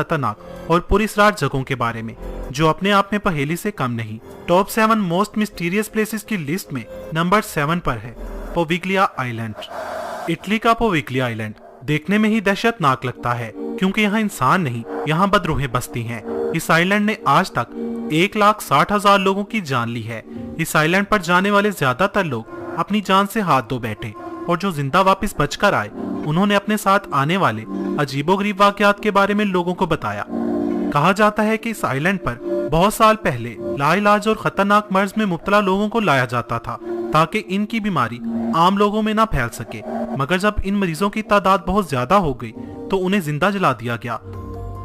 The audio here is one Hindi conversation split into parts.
खतरनाक और पुरस्कार जगहों के बारे में जो अपने आप में पहेली से कम नहीं। टॉप 7 मोस्ट मिस्टीरियस प्लेसेस की लिस्ट में नंबर 7 पर है पोविग्लिया आइलैंड। इटली का पोविग्लिया आइलैंड देखने में ही दहशतनाक लगता है क्योंकि यहाँ इंसान नहीं, यहाँ बदरूहें बसती हैं। इस आइलैंड ने आज तक 1,60,000 लोगों की जान ली है। इस आइलैंड पर जाने वाले ज्यादातर लोग अपनी जान से हाथ धो बैठे और जो जिंदा वापस बचकर आए उन्होंने अपने साथ आने वाले अजीबोगरीब वाकयात के बारे में लोगों को बताया। कहा जाता है कि इस आइलैंड पर बहुत साल पहले लाइलाज और खतरनाक मर्ज में मुब्तला लोगों को लाया जाता था ताकि इनकी बीमारी आम लोगों में ना फैल सके, मगर जब इन मरीजों की तादाद बहुत ज्यादा हो गई तो उन्हें जिंदा जला दिया गया।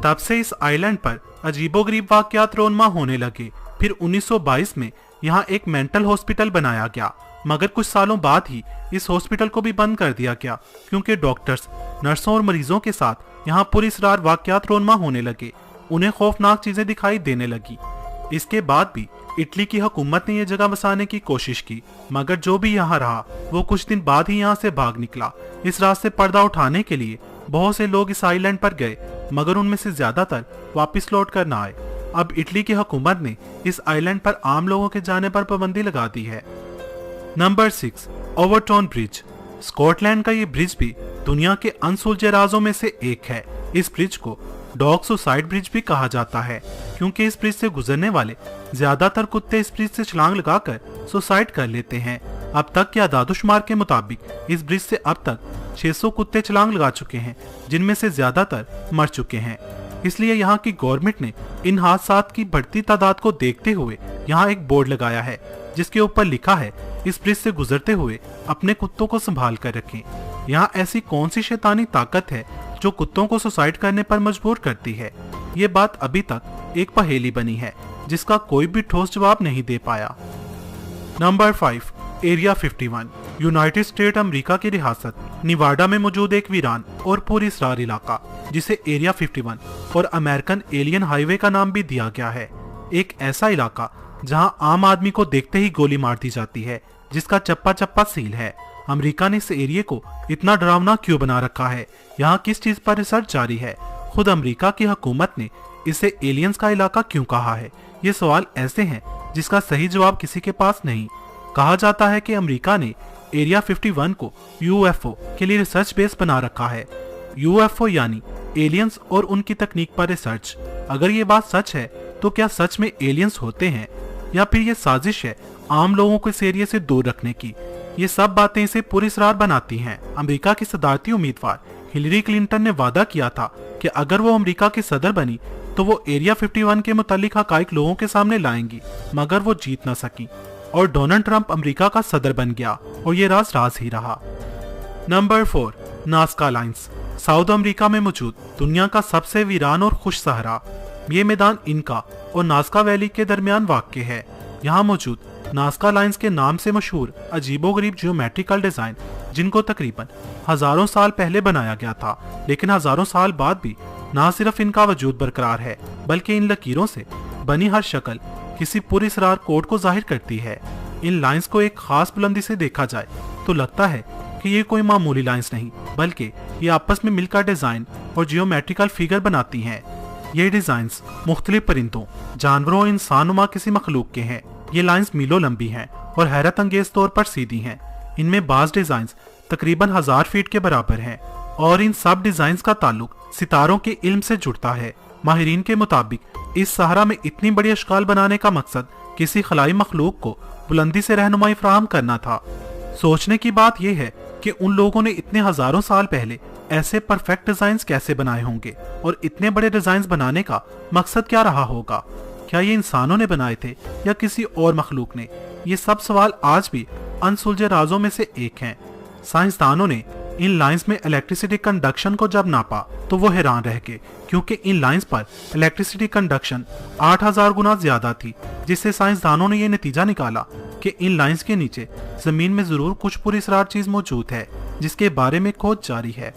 तब से इस आइलैंड पर अजीबोगरीब वाकयात रोनमा होने लगे। फिर 1922 में यहाँ एक मेंटल हॉस्पिटल बनाया गया, मगर कुछ सालों बाद ही इस हॉस्पिटल को भी बंद कर दिया गया क्योंकि डॉक्टर्स, नर्सों और मरीजों के साथ यहाँ पुरस्कार वाकयात रोनमा होने लगे। उन्हें खौफनाक चीजें दिखाई देने लगी। इसके बाद भी इटली की हुकूमत ने यह जगह बसाने की कोशिश की, मगर जो भी यहाँ रहा वो कुछ दिन बाद ही यहाँ से भाग निकला। इस रात से पर्दा उठाने के लिए बहुत से लोग इस आइलैंड पर गए, मगर उनमें से ज्यादातर वापस लौट कर ना आए। अब इटली की हुकूमत ने इस आइलैंड पर आम लोगों के जाने पर पाबंदी लगा दी है। Number 6 Overton bridge. स्कॉटलैंड का ये ब्रिज भी दुनिया के अनसुलझे राजों में से एक है। इस ब्रिज को डॉग सुसाइड ब्रिज भी कहा जाता है क्योंकि इस ब्रिज से गुजरने वाले ज्यादातर कुत्ते इस ब्रिज से छलांग लगाकर सुसाइड कर लेते हैं। अब तक के आदादोशुमार के मुताबिक इस ब्रिज से अब तक 600 कुत्ते छलांग लगा चुके हैं, जिनमें से ज्यादातर मर चुके हैं। इसलिए यहाँ की गवर्नमेंट ने इन हादसात की बढ़ती तादाद को देखते हुए यहाँ एक बोर्ड लगाया है जिसके ऊपर लिखा है, इस ब्रिज से गुजरते हुए अपने कुत्तों को संभाल कर रखें। यहाँ ऐसी कौन सी शैतानी ताकत है जो कुत्तों को सुसाइड करने पर मजबूर करती है? ये बात अभी तक एक पहेली बनी है जिसका कोई भी ठोस जवाब नहीं दे पाया। Number 5 area 51। United state America की रियासत निवाडा में मौजूद एक वीरान और पुरस्कार इलाका जिसे एरिया 51 और अमेरिकन एलियन हाईवे का नाम भी दिया गया है। एक ऐसा इलाका जहां आम आदमी को देखते ही गोली मार दी जाती है, जिसका चप्पा चप्पा सील है। अमेरिका ने इस एरिया को इतना डरावना क्यों बना रखा है? यहाँ किस चीज पर रिसर्च जारी है? खुद अमेरिका की हुकूमत ने इसे एलियंस का इलाका क्यों कहा है? ये सवाल ऐसे हैं जिसका सही जवाब किसी के पास नहीं। कहा जाता है कि अमेरिका ने एरिया 51 को यूएफओ के लिए रिसर्च बेस बना रखा है। यूएफओ यानी एलियंस और उनकी तकनीक पर रिसर्च। अगर ये बात सच है तो क्या सच में एलियंस होते हैं या फिर ये साजिश है आम लोगों को इस एरिया से दूर रखने की? ये सब बातें इसे पुरस्कार बनाती हैं। अमेरिका की सदारती उम्मीदवार हिलरी क्लिंटन ने वादा किया था कि अगर वो अमेरिका की सदर बनी तो वो एरिया 51 के मुतालिक हकाइक लोगों के सामने लाएंगी, मगर वो जीत न सकी और डोनाल्ड ट्रंप अमेरिका का सदर बन गया और ये राज राज ही रहा। Number 4 Nazca lines. South America में मौजूद दुनिया का सबसे वीरान और खुश सहरा ये मैदान इनका और नाज़का वैली के दरमियान वाक़ है। यहाँ मौजूद नाज़का लाइन्स के नाम से मशहूर अजीबोगरीब जियोमेट्रिकल डिजाइन, जिनको तकरीबन हजारों साल पहले बनाया गया था, लेकिन हजारों साल बाद भी न सिर्फ इनका वजूद बरकरार है बल्कि इन लकीरों से बनी हर शक्ल किसी पुरस्कार कोड को जाहिर करती है। इन लाइन्स को एक खास बुलंदी से देखा जाए तो लगता है कि ये कोई मामूली लाइन्स नहीं बल्कि ये आपस में मिलकर डिजाइन और जियोमेट्रिकल फिगर बनाती हैं। ये डिजाइन्स मुख्तलिफ परिंदों, जानवरों और इंसानुमा किसी मखलूक के हैं। ये लाइन्स मीलों लंबी हैं और हैरत अंगेज तौर पर सीधी हैं। इनमें बाज डिजाइन्स तकरीबन 1000 फीट के बराबर हैं और इन सब डिजाइन्स का ताल्लुक सितारों के इल्म से जुड़ता है। माहिरीन के मुताबिक इस सहरा में इतनी बड़ी अशकाल बनाने का मकसद किसी खलाई मखलूक को बुलंदी से रहनुमाई फराहम करना था। सोचने की बात यह है कि उन लोगों ने इतने हजारों साल पहले ऐसे परफेक्ट डिजाइन्स कैसे बनाए होंगे और इतने बड़े डिजाइन्स बनाने का मकसद क्या रहा होगा? क्या ये इंसानों ने बनाए थे या किसी और मखलूक ने? ये सब सवाल आज भी अनसुलझे राजों में से एक हैं। साइंसदानों ने इन लाइंस में इलेक्ट्रिसिटी कंडक्शन को जब नापा तो वो हैरान रह गए, क्योंकि इन लाइंस पर इलेक्ट्रिसिटी कंडक्शन 8000 गुना ज्यादा थी, जिससे साइंसदानों ने ये नतीजा निकाला कि इन लाइंस के नीचे जमीन में जरूर कुछ पुरअसरार चीज मौजूद है, जिसके बारे में खोज जारी है।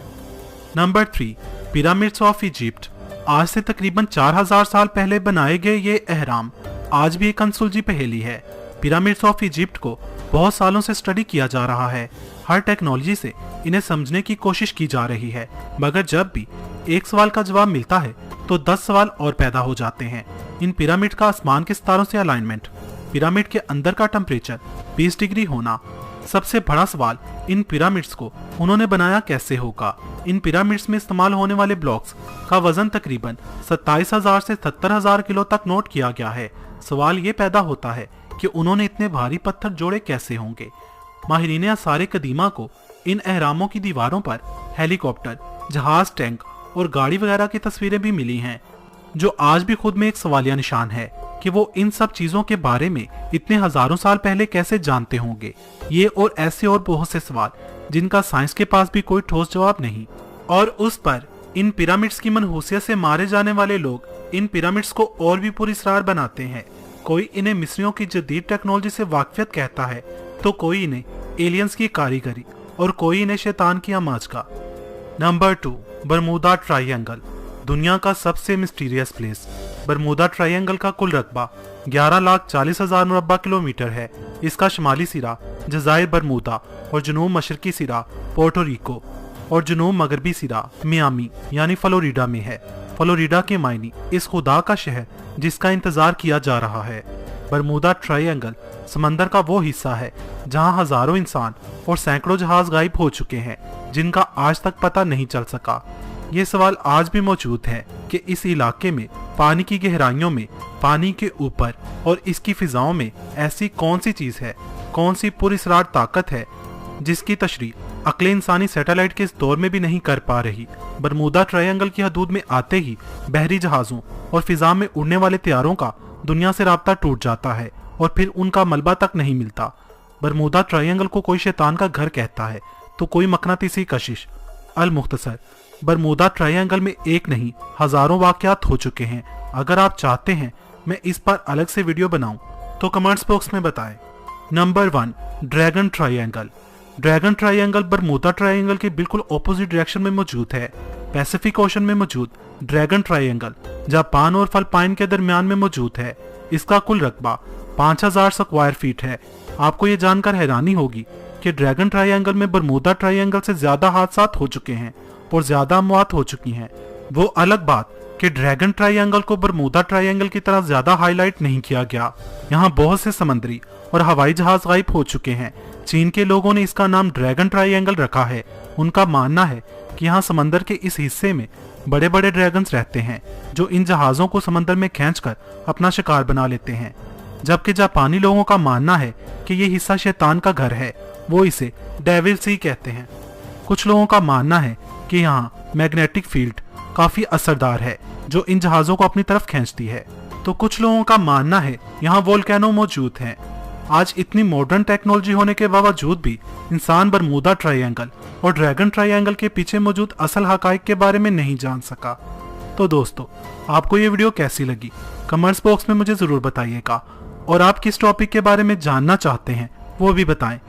Number 3 pyramids of Egypt. आज से तकरीबन 4000 साल पहले बनाए गए ये अहराम आज भी एक अनसुलझी पहेली है। पिरामिड्स ऑफ इजिप्ट को बहुत सालों से स्टडी किया जा रहा है। हर टेक्नोलॉजी से इन्हें समझने की कोशिश की जा रही है, मगर जब भी एक सवाल का जवाब मिलता है तो 10 सवाल और पैदा हो जाते हैं। इन पिरामिड का आसमान के सितारों से अलाइनमेंट, पिरामिड के अंदर का टेम्परेचर 20 डिग्री होना। सबसे बड़ा सवाल, इन पिरामिड्स को उन्होंने बनाया कैसे होगा। इन पिरामिड्स में इस्तेमाल होने वाले ब्लॉक्स का वजन तकरीबन 27,000 से 70,000 किलो तक नोट किया गया है। सवाल ये पैदा होता है कि उन्होंने इतने भारी पत्थर जोड़े कैसे होंगे। माहिरीन आसार कदीमा को इन अहरामों की दीवारों पर हेलीकॉप्टर, जहाज, टैंक और गाड़ी वगैरह की तस्वीरें भी मिली हैं, जो आज भी खुद में एक सवालिया निशान है कि वो इन सब चीजों के बारे में इतने हजारों साल पहले कैसे जानते होंगे। ये और ऐसे और बहुत से सवाल जिनका साइंस के पास भी कोई ठोस जवाब नहीं। और उस पर इन पिरामिड्स की मनहूसियत से मारे जाने वाले लोग इन पिरामिड्स को और भी पुरस्कार बनाते हैं। कोई इन्हें मिस्रियों की जदीद टेक्नोलॉजी से वाकफियत कहता है, तो कोई इन्हें एलियंस की कारीगरी और कोई इन्हें शैतान की आमाज का। नंबर 2, बरमूदा ट्रायंगल, दुनिया का सबसे मिस्टीरियस प्लेस। बरमूदा ट्रायंगल का कुल रकबा 11,40,000 मुरब्बा किलोमीटर है। इसका शुमाली सिरा जज़ायर बरमूदा और जुनूब मशरकी सिरा पोर्टो रिको और जुनूब मगरबी सिरा मियामी यानी फ्लोरिडा में है। फ्लोरिडा के मायनी इस खुदा का शहर जिसका इंतजार किया जा रहा है। बरमूदा ट्रायंगल समंदर का वो हिस्सा है जहां हजारों इंसान और सैकड़ों जहाज गायब हो चुके हैं, जिनका आज तक पता नहीं चल सका। ये सवाल आज भी मौजूद है कि इस इलाके में पानी की गहराइयों में, पानी के ऊपर और इसकी फिजाओं में ऐसी कौन सी चीज है, कौन सी पुरस्कार ताकत है जिसकी तशरीह अक्ल इंसानी सैटेलाइट के इस दौर में भी नहीं कर पा रही। बरमूदा ट्रायंगल की हदूद में आते ही बहरी जहाजों और फिजा में उड़ने वाले तैयारों का दुनिया से राब्ता टूट जाता है और फिर उनका मलबा तक नहीं मिलता। बरमूदा ट्रायंगल को कोई शैतान का घर कहता है, तो कोई मकनातीसी कशिश। अल मुख्तसर, बरमूदा ट्रायंगल में एक नहीं हजारों वाकयात हो चुके हैं। अगर आप चाहते हैं मैं इस पर अलग से वीडियो बनाऊं तो कमेंट्स बॉक्स में बताएं। Number 1, dragon triangle. Dragon triangle Bermuda triangle के बिल्कुल ऑपोजिट डायरेक्शन में मौजूद है। पैसिफिक ओशन में मौजूद ड्रैगन ट्रायंगल जापान और फिलिपाइन के दरमियान में मौजूद है। इसका कुल रकबा 5,000 स्क्वायर फीट है। आपको ये जानकर हैरानी होगी कि ड्रैगन ट्रायंगल में बरमूदा ट्रायंगल से ज्यादा हादसात हो चुके हैं और ज्यादा अमवात हो चुकी हैं। वो अलग बात कि ड्रैगन ट्रायंगल को बरमूदा ट्रायंगल की तरह ज्यादा हाईलाइट नहीं किया गया। यहाँ बहुत से समुद्री और हवाई जहाज गायब हो चुके हैं। चीन के लोगों ने इसका नाम ड्रैगन ट्रायंगल रखा है। उनका मानना है कि यहाँ समंदर के इस हिस्से में बड़े बड़े ड्रैगन्स रहते हैं जो इन जहाजों को समंदर में खींचकर अपना शिकार बना लेते हैं। जबकि जापानी लोगों का मानना है कि ये हिस्सा शैतान का घर है, वो इसे डेविल सी कहते हैं। कुछ लोगों का मानना है कि यहाँ मैग्नेटिक फील्ड काफी असरदार है जो इन जहाजों को अपनी तरफ खींचती है। तो कुछ लोगों का मानना है यहाँ वोल्केनो मौजूद हैं। आज इतनी मॉडर्न टेक्नोलॉजी होने के बावजूद भी इंसान बरमूदा ट्रायंगल और ड्रैगन ट्रायंगल के पीछे मौजूद असल हकाइक के बारे में नहीं जान सका। तो दोस्तों, आपको ये वीडियो कैसी लगी कमेंट्स बॉक्स में मुझे जरूर बताइएगा, और आप किस टॉपिक के बारे में जानना चाहते हैं वो भी बताएं।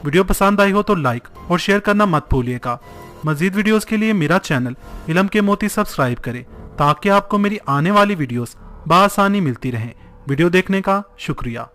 वीडियो पसंद आई हो तो लाइक और शेयर करना मत भूलिएगा। मजीद वीडियोस के लिए मेरा चैनल इल्म के मोती सब्सक्राइब करें ताकि आपको मेरी आने वाली वीडियोस बआसानी मिलती रहें। वीडियो देखने का शुक्रिया।